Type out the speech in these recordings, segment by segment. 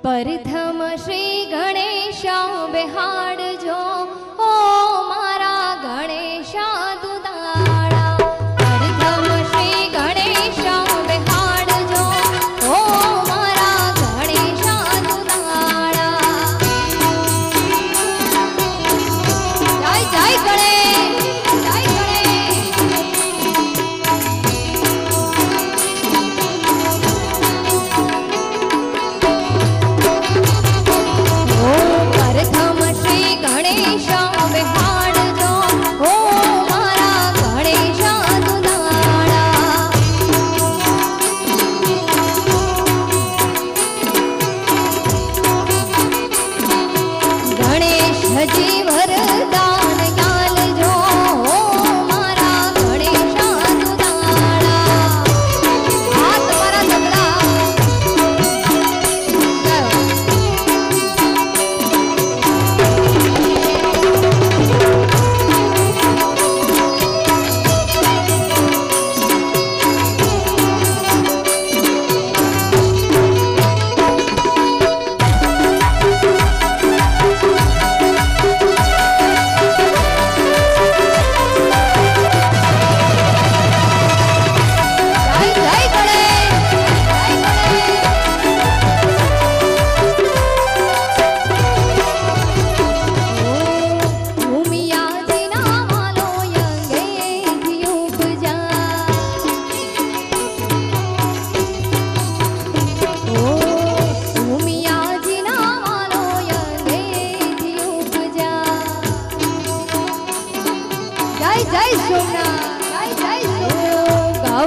प्रथम श्री गणेशा बेहाडजो ओ मारा गणेशा दुदाड़ा। प्रथम श्री गणेशा बेहाडजो ओ मारा गणेशा दुदाड़ा। जय जय गणेश, जय गणेश। प्रथम श्री गणेशा बेहाडजो ओ मारा गणेशा दुदाड़ा। गणेश जी वरदान यालजो ओ मारा गणेशा दुदाड़ा। हाथ मारा तबला जय जय गणेश, जय गणेश। भूमिया जीना मालो यंगे धियुप जा। भूमिया जीना मालो यंगे धियुप जा। जय जय सोमनाथ, जय जय सोमनाथ।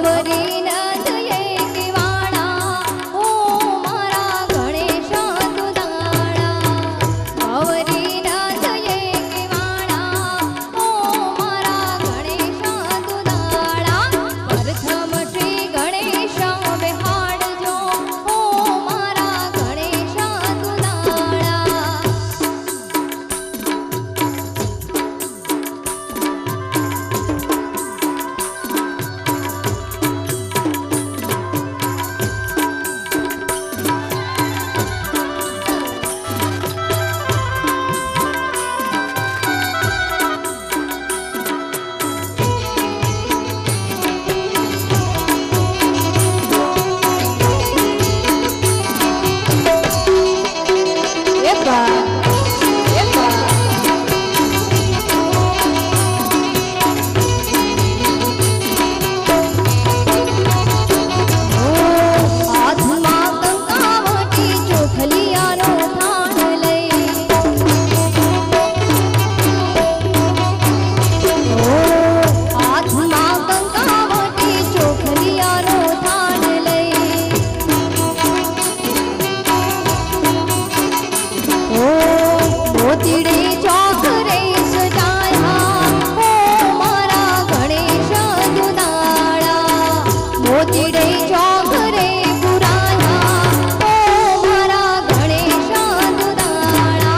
गौरी नंद ये किवाड़ा ओ मारा गणेशा दुदाड़ा। गौरी नंद ये किवाड़ा ओ मारा गणेशा दुदाड़ा। प्रथम श्री गणेशा बेहाडजो ओ मारा गणेशा दुदाड़ा। Epa, epa. हाथमा कंकावटी ચોખલિયાનો થાળ લઈ। હાથમાં કંકાવટી ચોખલિયાનો થાળ લઈ। मोतीड़े चौक रे सजाया ओ मारा गणेश दुदाड़ा। मोतीड़े चौक रे पुराया ओ मारा गणेश दुदाड़ा।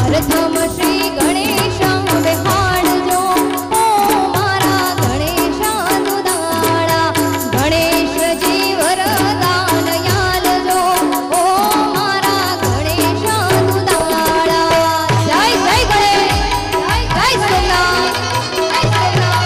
प्रथम श्री गणेशा बेहाडजो ओ मारा गणेश दुदाड़ा। गणेश जी वरदान यालजो ओ मारा गणेश दुदाड़ा। जय जय गणेश, जय जय सोमनाथ, जय सोमनाथ।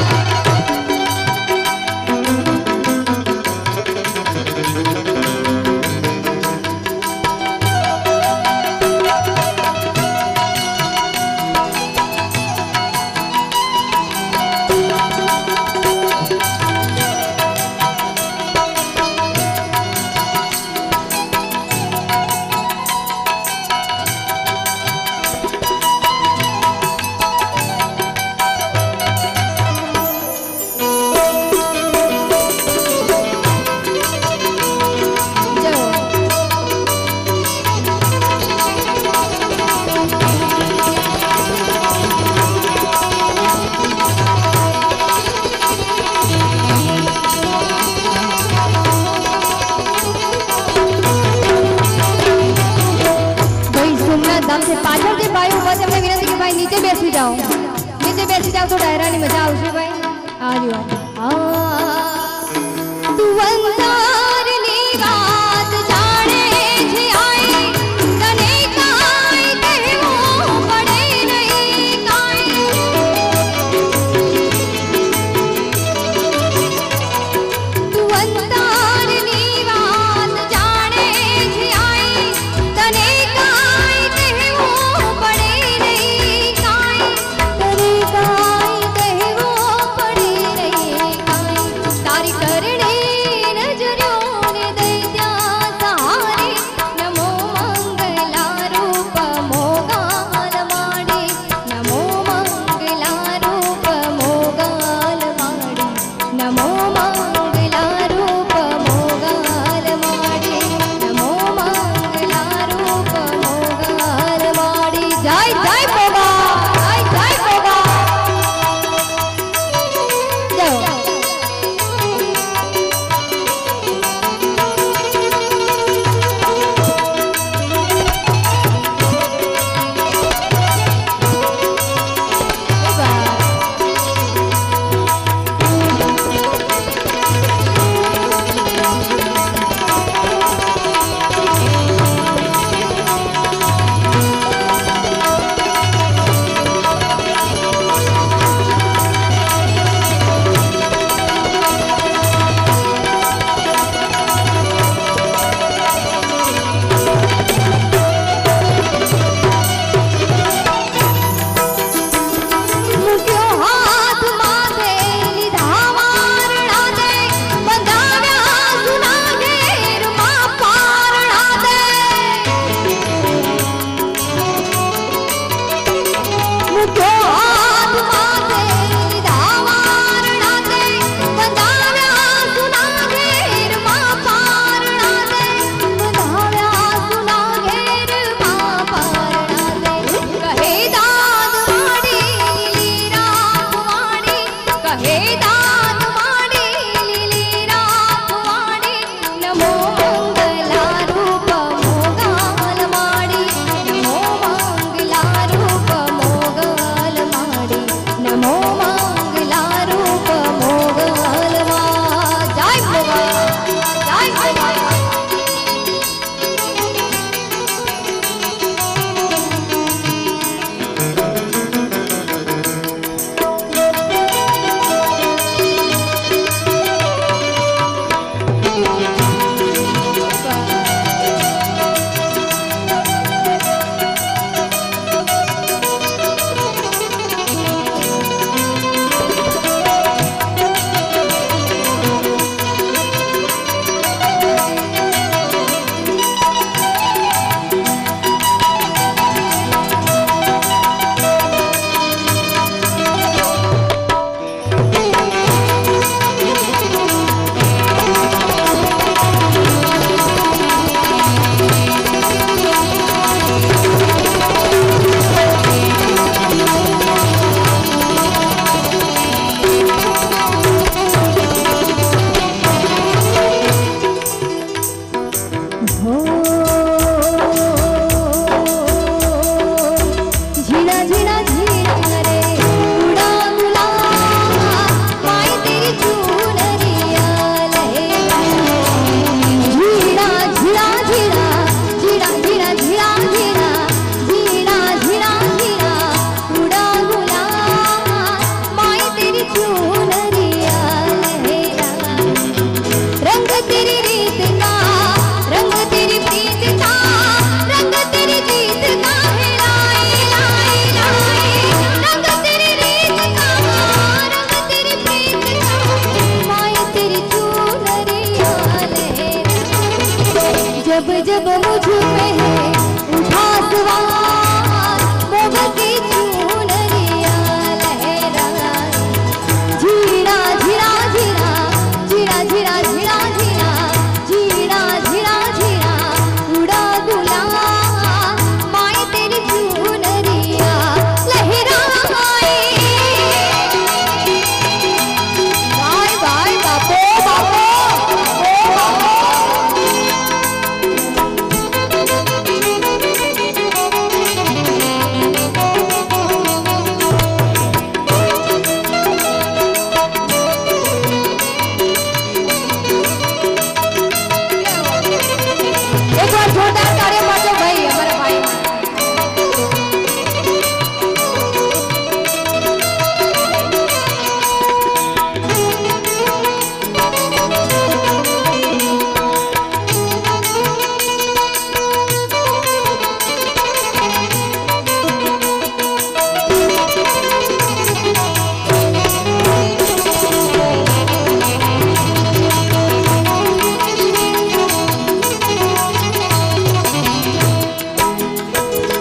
से पाछળ થી ભાઈઓ બસ એમને વિનંતી કે ભાઈ નીચે બેસી જાઓ, નીચે બેસી જાઓ તો ડાયરાની મજા આવશે ભાઈ। આજો આ તું અંધારની વાત જાણે છે આઈ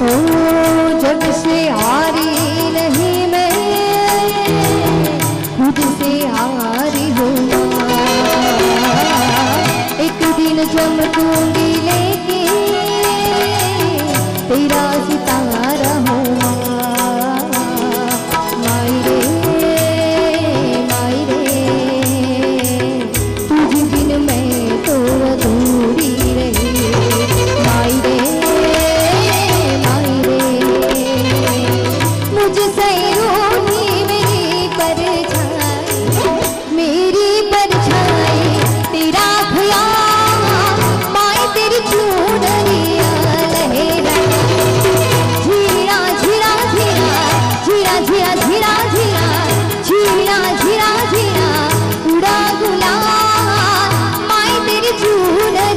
ओ जग से हारी नहीं मैं, खुद से हारी हूँ। एक दिन चमकूंगी लेके तेरा सितारा हूँ। माई रे तुझ बिन मैं तो अधूरी रही। माई रे मुझसे रूठी मेरी परछाई, मेरी परछाई तेरा ख्याल। माई तेरी चूड़ियां लहरा, झीरा झीरा झीरा झीरा झीरा झीरा झीरा झीरा झीरा झीरा उड़ा गुलाल। माई तेरी चूड़ियां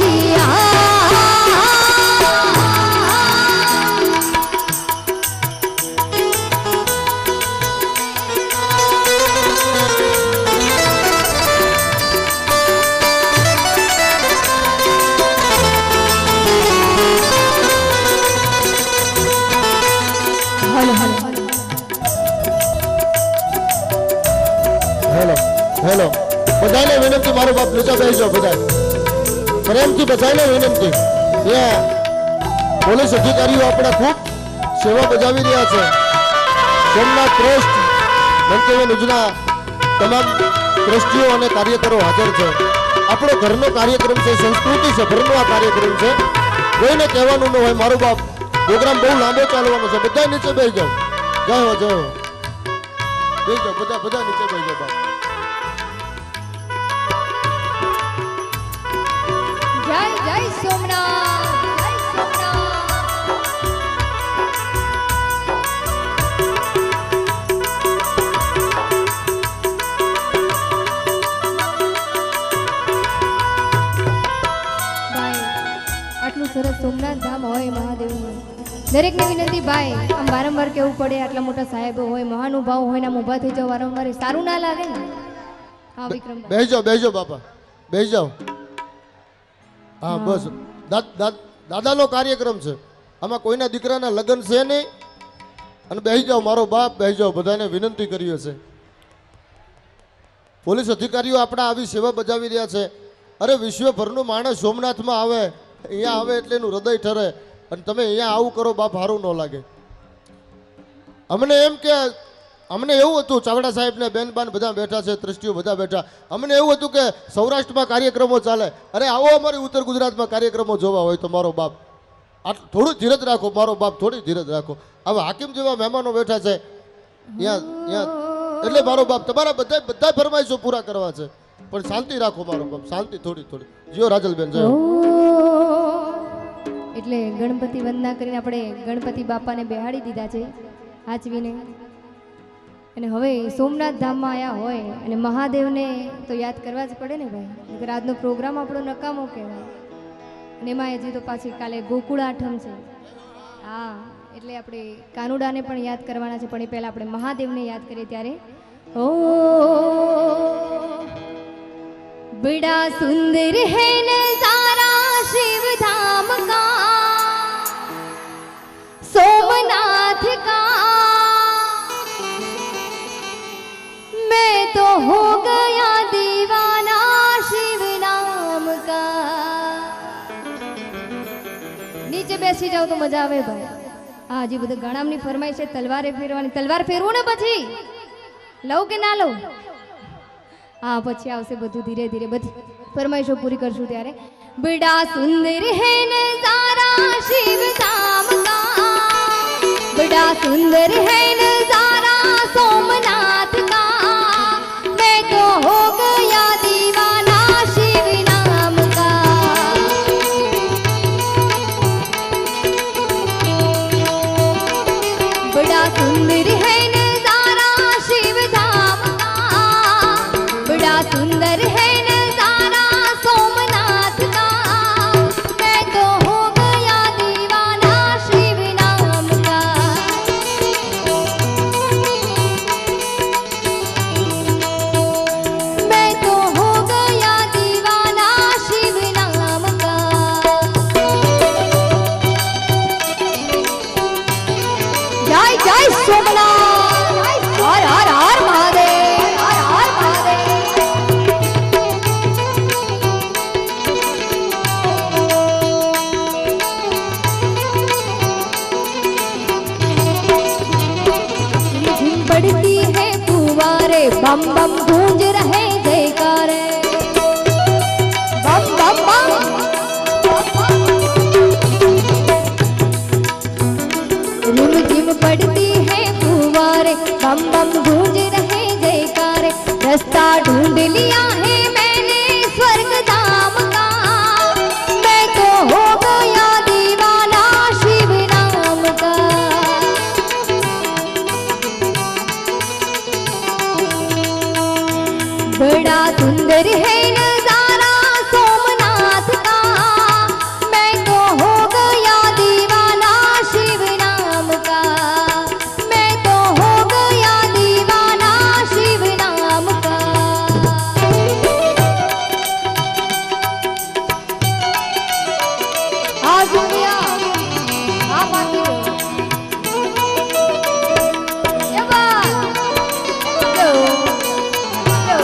हेलो बधाई विनंती मारो बाप नीचे बैठ जाओ। बधाई प्रेम की बधाई विनंती। पोलीस अधिकारीઓ આપણા ખૂબ સેવા બજાવી રહ્યા છે। સોમનાથ ટ્રસ્ટ મંતવ્ય યોજના તમામ ટ્રસ્ટીઓ અને કાર્યકરો હાજર છે। આપણો ઘરનો કાર્યક્રમ છે, સંસ્કૃતિ છે, ઘરનો આ કાર્યક્રમ છે। કોઈને કહેવાનું ન હોય મારો બાપ, પ્રોગ્રામ બહુ લાંબો ચાલવાનો છે। બધા નીચે બેસી જાઓ। જય હો જય હો, બેસી જાઓ બધા બધા નીચે બેસી જાઓ બાપ। जय जय सोमनाथ, जय सोमनाथ। भाई આટલું સરસ સોમનાથ ધામ હોય મહાદેવનું, દરેકને વિનંતી ભાઈ આમ વારંવાર કેવું પડે, આટલા મોટા સાહેબો હોય, મહાનુભાવ હોય ને આમ ઊભા થઈ જાવ વારંવાર, સારું ના લાગે ને? હા વિક્રમ બેસી જાઓ બાપા, બેસી જાઓ। હા બસ દાદાનો કાર્યક્રમ છે, આમાં કોઈના દીકરાના લગ્ન છે નહીં। અને બેસી જાઓ મારો બાપ, બેસી જાઓ। બધાને વિનંતી કરી હશે। પોલીસ અધિકારીઓ આપણા આવી સેવા બજાવી રહ્યા છે। અરે વિશ્વભરનું માણસ સોમનાથમાં આવે, અહીંયા આવે એટલે એનું હૃદય ઠરે। અને તમે અહીંયા આવું કરો બાપ, સારું ન લાગે। અમને એવું હતું, ચાવડા સાહેબ ને બેનબાન બધા બેઠા છે, ટ્રસ્ટીઓ બધા બેઠા। અમને એવું હતું કે સૌરાષ્ટ્રમાં કાર્યક્રમો ચાલે, અરે આવો અમારી ઉત્તર ગુજરાતમાં કાર્યક્રમો જોવા હોય તો મારો બાપ થોડું ધીરજ રાખો મારો બાપ, થોડી ધીરજ રાખો। હવે હાકીમ જેવા મહેમાનો બેઠા છે એટલે મારો બાપ તમારા બધા ફરમાઈશો પૂરા કરવા છે, પણ શાંતિ રાખો મારો બાપ, શાંતિ થોડી થોડી। જીઓ રાજલબેન જય। એટલે ગણપતિ વંદના કરીને આપણે ગણપતિ બાપાને બેહાડી દીધા છે હાચવીને। અને હવે સોમનાથ ધામમાં આવ્યા હોય અને મહાદેવને તો યાદ કરવા જ પડે ને ભાઈ, નકર આજનો પ્રોગ્રામ આપણો નકામો કહેવાય। અને એમાં હજી તો પાછી કાલે ગોકુળ આઠમ છે। હા એટલે આપણે કાનુડાને પણ યાદ કરવાના છે, પણ એ પહેલાં આપણે મહાદેવને યાદ કરીએ ત્યારે ओ बड़ा सुंदर है नजारा शिव धाम का, सोमनाथ का। मैं तो हो गया दीवाना शिव नाम का। નીચે બેસી જાવ તો મજા આવે ભાઈ। હા હજી બધું ગણામની ફરમાઈ છે, તલવારે ફેરવાની। તલવાર ફેરવું ને પછી લઉં કે ના લઉં? हाँ પછી આવશે બધું ધીરે ધીરે, બધી ફરમાઈશો પૂરી કરશું ત્યારે। बड़ा सुंदर है नजारा शिव धाम का, बड़ा सुंदर है नजारा सोमनाथ का। मैं तो हो गया दीवाना शिव नाम का। बड़ा सुंदर है सुंदर है नजारा सोमनाथ का। मैं तो हो गया दीवाना शिव नाम का। बम बम गूंज रहे जयकारे बम बम बम रिम झिम पड़ती है फुवारे बम बम गूंज रहे जयकारे रास्ता ढूंढ लिया है मैंने स्वर्ग धाम का मैं तो हो गया दीवाना शिव नाम का बड़ा सुंदर है नजारा सोमनाथ का मैं तो हो गया दीवाना शिव नाम का मैं तो हो गया दीवाना शिव नाम का आज दुनिया आप आती हो ये बात लो लो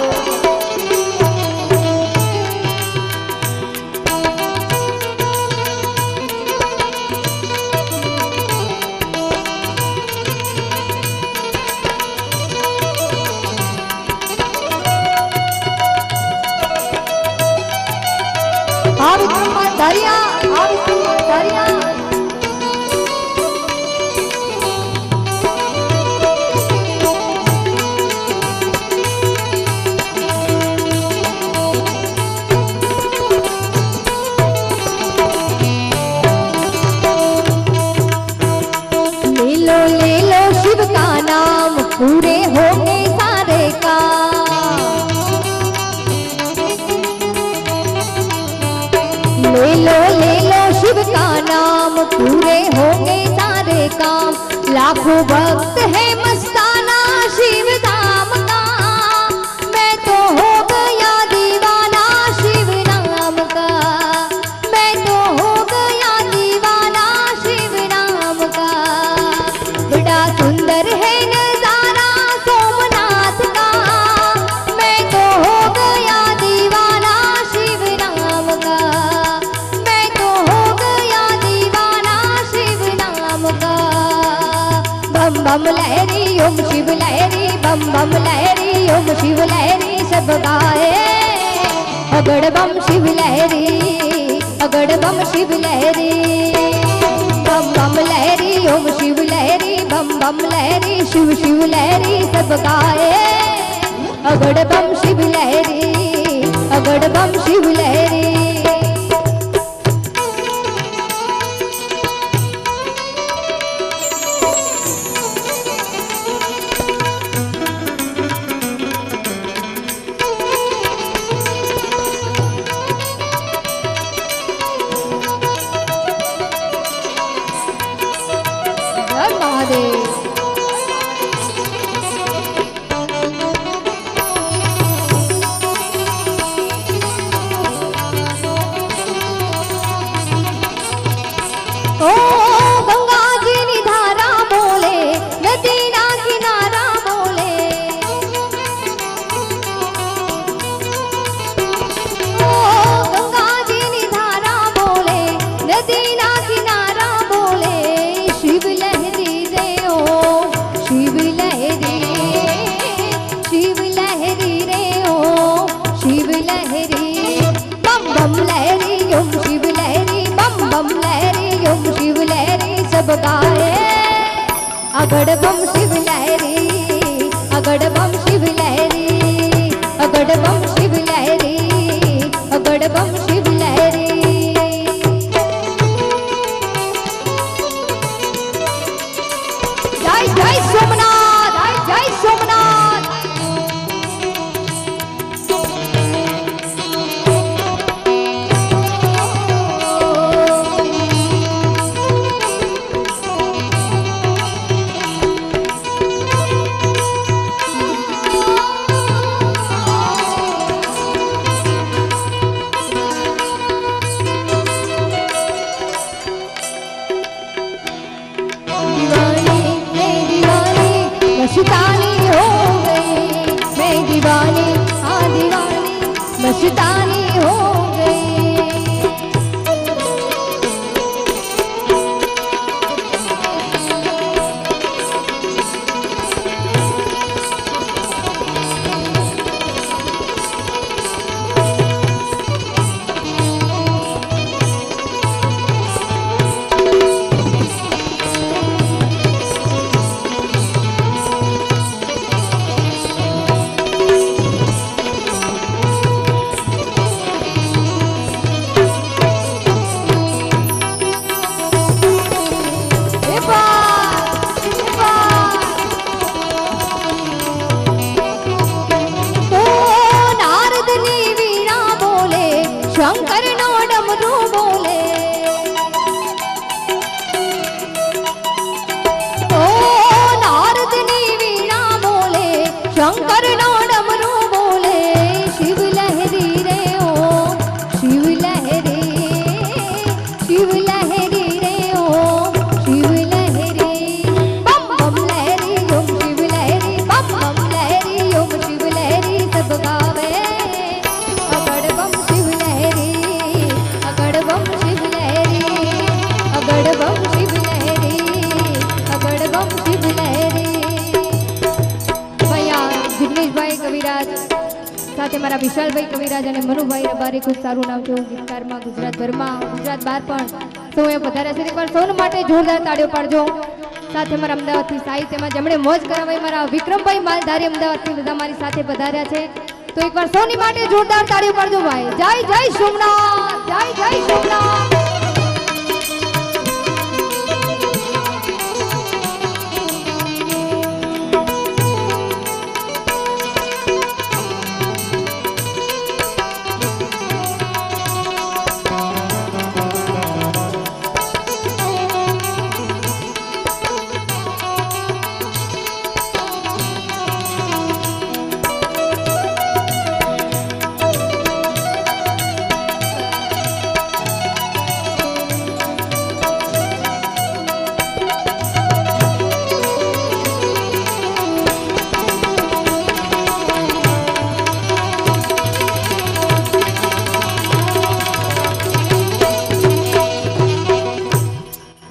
दरिया दरिया ले लो शिव का नाम पूरे होंगे सारे काम ले लो शिव का नाम पूरे होंगे सारे काम लाखों भक्त है मस्ताना शिव धाम का मैं तो हो गया दीवाना शिव नाम का मैं तो हो गया दीवाना शिव नाम का बड़ा सुंदर है नजारा सोमनाथ का मैं तो हो गया दीवाना शिव नाम का मैं तो हो गया दीवाना शिव नाम का बम बम लहरी ओम शिव लहरी बम बम लहरी ओम शिव लहरी सब गाए अगड़ बम शिव लहरी अगड़ बम शिव लहरी बम बम लहरी ओम शिव लहरी बम बम लहरी शिव शिव लहरी सब गाए अगड़ बम शिव लहरी अगड़ बम शिव लहरी हर महादेव ओ गंगा जी नी धारा बोले नदी ना किनारा बोले ओ गंगा जी नी धारा बोले नदी ना किनारा बोले शिव लहरी रे ओ शिव लहरी रे ओ शिव लहरी बम बम लहरी ओम शिव लहरी बम बम लहरी ओम शिव लहरी सब गाए अगड़ बम शिव लहरी अगड़ बम शिव लहरी अगड़ बम शिव लहरी अगड़ बम शिव लहरी जय जय सोमनाथ जय सोमनाथ मस्तानी हो गई मैं दीवानी हाँ दीवानी मस्तानी हो गई સાથે મારા વિશાલભાઈ કવિરાજ અને મનુભાઈ રબારી, ખૂબ સારું નામ છે ગીતકારમાં ગુજરાતભરમાં, ગુજરાત બહાર પણ સૌ એ વધારે છે. એકવાર સૌને માટે જોરદાર તાળીઓ પાડજો. સાથે મારા અમદાવાદથી સાહિત્યમાં જેમણે મોજ કરાવી મારા વિક્રમભાઈ માલધારી અમદાવાદથી બધા મારી સાથે પધાર્યા છે. તો એકવાર સૌની માટે જોરદાર તાળીઓ પાડજો ભાઈ. જય જય સોમનાથ, જય જય સોમનાથ.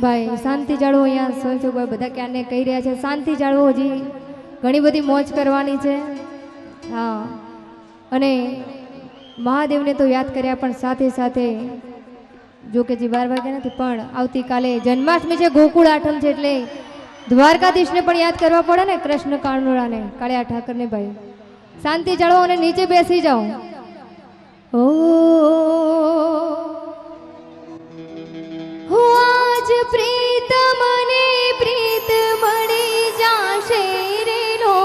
ભાઈ શાંતિ જાળવો. અહીંયા સોનસુભાઈ બધા ક્યારને કહી રહ્યા છે શાંતિ જાળવો. હજી ઘણી બધી મોજ કરવાની છે. હા, અને મહાદેવને તો યાદ કર્યા પણ સાથે સાથે જો કે જે 12 વાગ્યા નથી પણ આવતીકાલે જન્માષ્ટમી છે, ગોકુળ આઠમ છે, એટલે દ્વારકાધીશને પણ યાદ કરવા પડે ને, કૃષ્ણ કાનુડાને, કાળિયા ઠાકરને. ભાઈ શાંતિ જાળવો અને નીચે બેસી જાઓ. ઓ આજ પ્રીત મને પ્રીત મળી જાશે રે નો.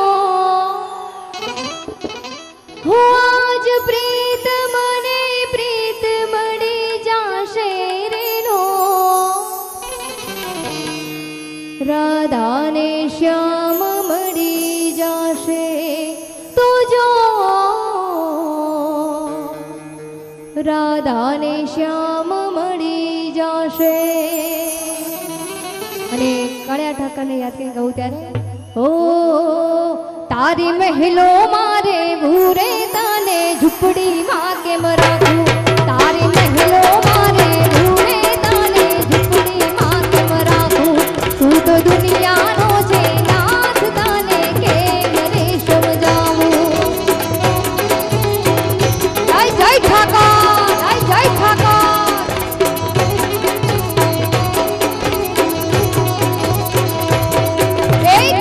આજ પ્રીત મને પ્રીત મળી જાશે રે નો. રાધાને શ્યામ મળી જાશે તો જો. રાધાને શ્યામ મળી જાશે. અને કાળિયા ઠાકરને યાદ કરીને કહું ત્યારે ઓ તારી મહેલો મારે ભૂરે તને ઝૂંપડીમાં કેમ રાખું. તારી મહેલો મારે ભૂરે તને ઝૂંપડીમાં કેમ રાખું. તું તો દુનિયાનો છે નાથ, તને કેમ રે સમજાવું. જય જય ઠાકર, જય જય ઠાકર.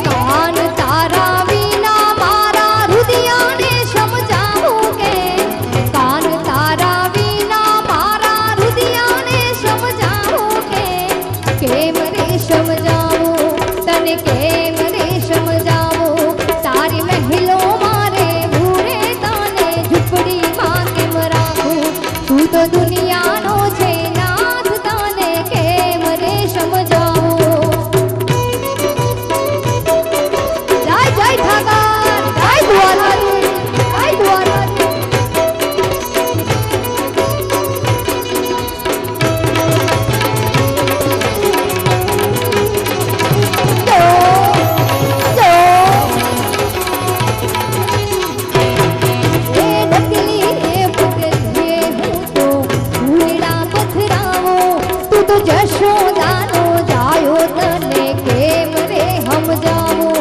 કાન તારા વિના મારા હૃદયને સમજાવું કે. કાન તારા વિના મારા હૃદયને સમજાવું કે. કેમ રે સમજાવું તને, કેમ રે સમજાવું. તારી મહેલો મારે ભૂરે તને ઝૂંપડીમાં કેમ રાખું. તું તો દુનિયાનો છે નાથ, તને કેમ રે સમજાવું. જય જય ઠાકર, જય દ્વારકાધીશ, જય દ્વારકાધીશ. એ નકલી એ પગલીએ હું તો ભૂલડા પથરાવું. તું તો જશોદાનો જાયો, તને કેમ રે સમજાવું.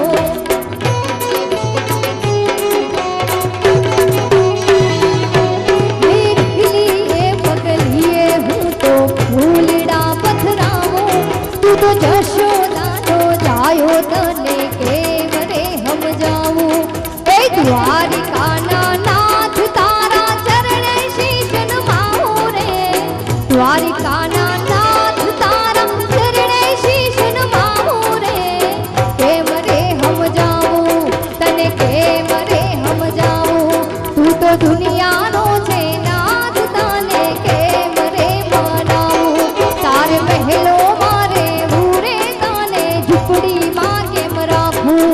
તું તો જશોદાનો જાયો, તને કેમ રે સમજાવું. એ દ્વારિકાના નાથ તારા ચરણે શીશ નમાવું રે. દ્વારિકાના નાથ તારા ચરણે શીશ નમાવું રે. કેમ રે સમજાવું તને, કેમ રે સમજાવું. તું તો દુનિયાનો છે નાથ, તને કેમ રે મનાવું. તારે મહેલો મારે ભૂરે તને ઝૂંપડીમાં કેમ રાખું.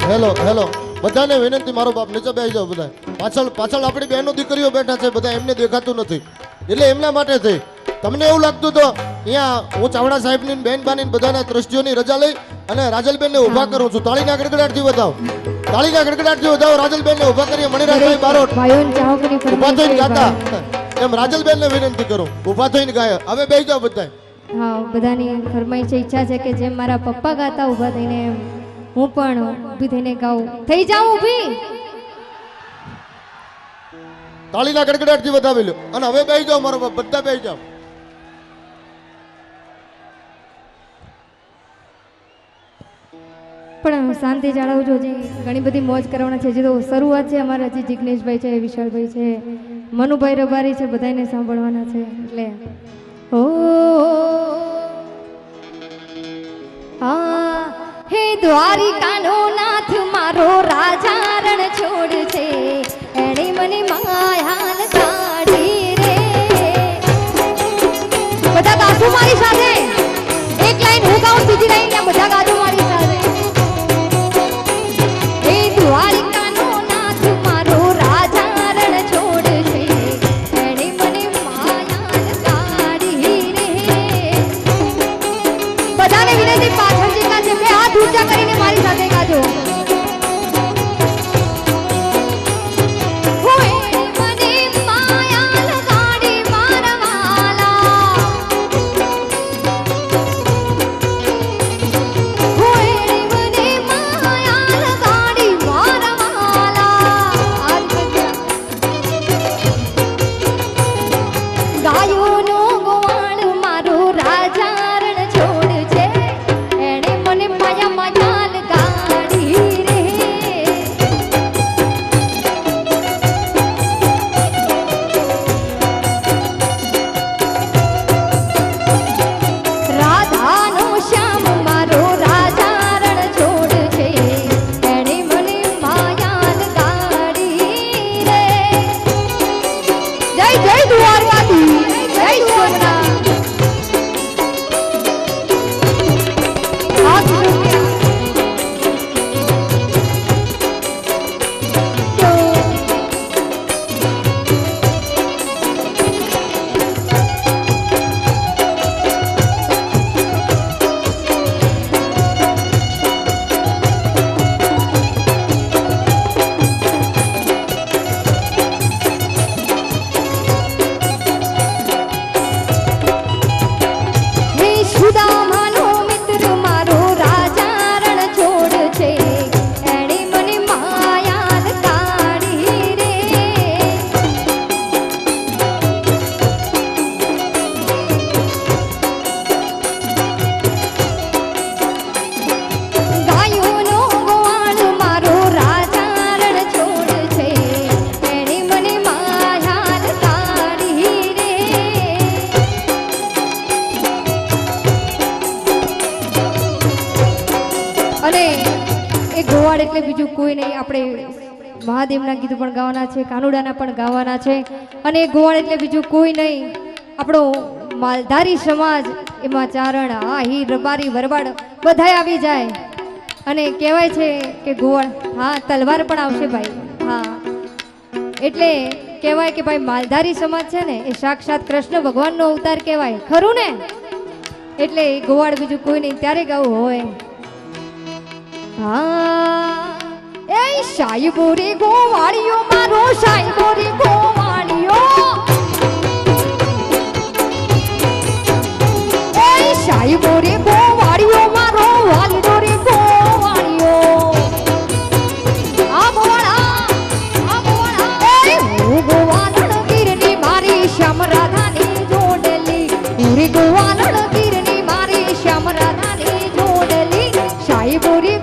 હેલો હેલો બધાને વિનંતી, મારો બાપ નીચે બેસી જાઓ. બધા પાછળ પાછળ આપણી બહેનો દીકરીઓ બેઠા છે, બધા એમને દેખાતું નથી એટલે એમના માટે થઈ તમને એવું લાગતું તો અહીંયા હું ચાવડા સાહેબની બેનબાની બધાના ટ્રસ્ટીઓની રજા લઈ અને રાજલબેનને ઊભા કરું છું. તાળીના ગડગડાટથી વધાવો, તાળીના ગડગડાટથી વધાવો. રાજલબેનને ઊભા કરીએ. મણિરાજભાઈ બારોટ ભાઈઓને ચાહકોની ઊભા થઈને ફરમાઈશ છે ગાતા એમ રાજલબેનને વિનંતી કરું, ઊભા થઈને ગાય. હવે બેસી જાઓ બધાય. હા, બધાની ફરમાઈશ છે, ઈચ્છા છે કે જેમ મારા પપ્પા ગાતા ઊભા થઈને એમ હું પણ ઊભી થઈને ગાઉં. થઈ જાઉં ઊભી. તાળીના ગડગડાટથી વધાવી લો અને હવે બેસી જાઓ મારો બાપ, બધા બેસી જાઓ. પણ શાંતિ જાળવજો. હજી ઘણી બધી મોજ કરવાના છે. હજી તો શરૂઆત છે. અમારા હજી જિગ્નેશભાઈ છે, વિશાલભાઈ છે, મનુભાઈ રબારી છે, બધાને સાંભળવાના છે. એટલે ઓ હા, હે દ્વારિકાનો નાથ મારો રાજા રણ છોડ છે, એણે મને માયાલ કાઢી રે. બધા ગાજો મારી સાથે. એક લાઈન હું ગાઉં, બીજી લાઈન ને બધા ગાજો મારી સાથે. હે દ્વારિકાનો નાથ મારો રાજા રણ છોડ છે, એણે મને માયાલ કાઢી રે. બધાને વિનંતી, પાછળ જેટલા છે બે હાથ ઊંચા કરીને મારી સાથે ગાજો. ગોવાળ એટલે બીજું કોઈ નહીં. આપણે મહાદેવના ગીતો પણ ગાવાના છે, કાનુડાના પણ ગાવાના છે. અને ગોવાળ એટલે બીજું કોઈ નહીં, આપણો માલધારી સમાજ. એમાં ચારણ, આહીર, રબારી, વરવાડ બધાય આવી જાય. અને કહેવાય છે કે ગોવાળ, હા તલવાર પણ આવશે ભાઈ. હા, એટલે કહેવાય કે ભાઈ માલધારી સમાજ છે ને એ સાક્ષાત કૃષ્ણ ભગવાનનો અવતાર કહેવાય, ખરું ને? એટલે ગોવાળ બીજું કોઈ નહીં, ત્યારે ગાવું હોય. હા, એ સાહેબો રે ગોવાળિયો મારો, સાહેબો રે ગોવાળિયો, એ સાહેબો રે ગોવાળિયો મારો, વાલડો રે ગોવાળિયો. આ ગોવાળા એ હું ગોવાળણ ગીરની મારી શ્યામ રાધાની જોડલી, રે ગોવાળણ ગીરની મારી શ્યામ રાધાની જોડલી. સાહેબો રે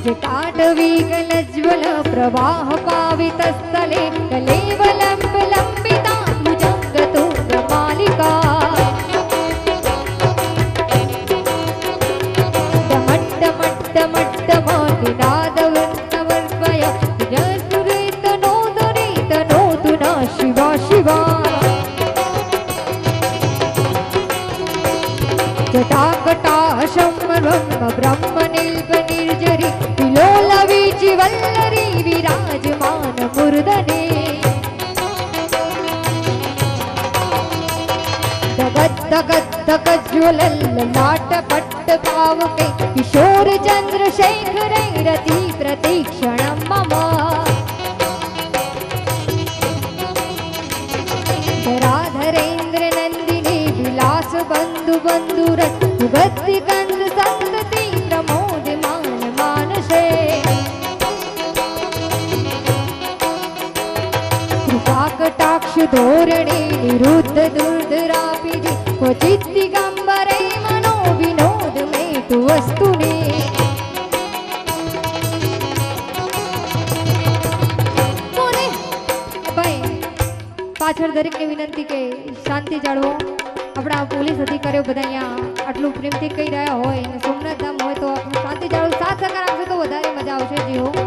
जटाटवी कलज्वल प्रवाह पावित स्थले कलेवलंब लंबिता भुजंगतो मालिका डमट्टमट्टमट्टमादिनादवृत्तवर्वय जसुरेतनोदरेतनोतु न शिवा शिवा जटाकटाशम्ब्रह्म ब्रह्मनिल्पनिर्जरी विलोलवीचिवल्लरी विराजमान मूर्धने दगद्दगद्दगज्ज्वलल्ललाटपट्टपावके किशोर चन्द्रशेखरैरति प्रतीक्षणं मम धराधरेन्द्र नन्दिनी विलास बन्धु बन्धुरथ गति कंद संतति प्रमोदमान मानसे कृपाकटाक्ष धोरणे निरुद्ध दुर्धरापिधि क्वचित् दिगम्बरे मनो विनोद मेतु वस्तुने પાછળ દરેકને વિનંતી કે શાંતિ જાળવો આપણા પોલીસ અધિકારીઓ બધા અહીંયા આટલું પ્રેમથી કહી રહ્યા હોય અને સોમનાથ ધામ હોય તો આપણે શાંતિ જાળવો સાથ સહકાર આપશો તો વધારે મજા આવશે જીવો